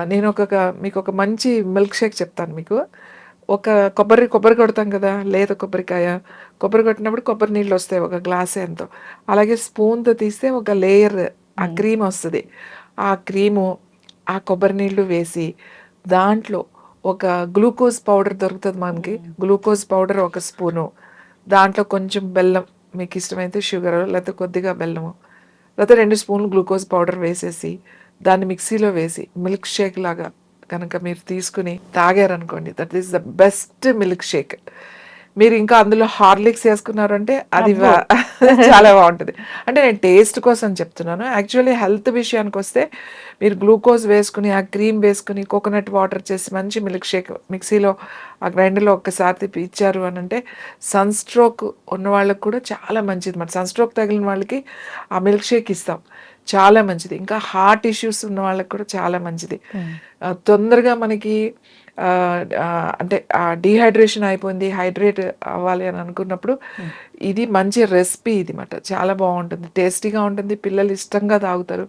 నేను మీకు ఒక మంచి మిల్క్ షేక్ చెప్తాను మీకు. ఒక కొబ్బరి కొడతాం కదా! లేత కొబ్బరికాయ. కొబ్బరి కొట్టినప్పుడు కొబ్బరి నీళ్ళొస్తాయి ఒక గ్లాసే ఎంతో. అలాగే స్పూన్‌తో తీస్తే ఒక లేయర్ ఆ హ్మ్. క్రీమొస్తది. ఆ క్రీము, ఆ కొబ్బరి నీళ్ళు వేసి, దాంట్లో ఒక గ్లూకోజ్ పౌడర్ దొరుకుతది మనకి. హ్మ్. గ్లూకోజ్ పౌడర్ ఒక స్పూను, దాంట్లో కొంచెం బెల్లం మీకిష్టమైతే షుగరు లేతే కొద్దిగా బెల్లము, లేతే 2 స్పూన్లు గ్లూకోజ్ పౌడర్ వేసేసి, దాన్ని మిక్సీలో వేసి మిల్క్ షేక్ లాగా గనక మీరు తీసుకొని తాగారనుకోండి, that is the best milkshake. మీరు ఇంకా అందులో హార్లిక్స్ యేసుకున్నారంటే అది అబ్బో! చాలా బావుంటది. అంటే నేను టేస్ట్ కోసం చెప్తున్నాను. యాక్చువల్లీ హెల్త్ విషయానికొస్తే మీరు గ్లూకోజ్ వేసుకొని, ఆ క్రీమ్ వేసుకొని, కోకోనట్ వాటర్ చేసి మంచి మిల్క్ షేక్ మిక్సీలో ఆ గ్రైండర్‌లో ఒక్కసారి తిప్పి ఇచ్చారు అనంటే, సన్ స్ట్రోక్ ఉన్న వాళ్ళకి కూడా చాలా మంచిది మాట. సన్ స్ట్రోక్ తగిలిన వాళ్ళకి ఆ మిల్క్ షేక్ ఇస్తాం. చాలా మంచిది. ఇంకా హార్ట్ ఇష్యూస్ ఉన్న వాళ్ళకి కూడా చాలా మంచిది. హ్మ్. తొందరగా మనకి అంటే డీహైడ్రేషన్ అయిపోయింది, హైడ్రేట్ అవ్వాలి అని అనుకున్నప్పుడు హ్మ్. ఇది మంచి రెసిపీ ఇది మాట. చాలా బావుంటుంది. టేస్టీగా ఉంటుంది. పిల్లలు ఇష్టంగా తాగుతారు.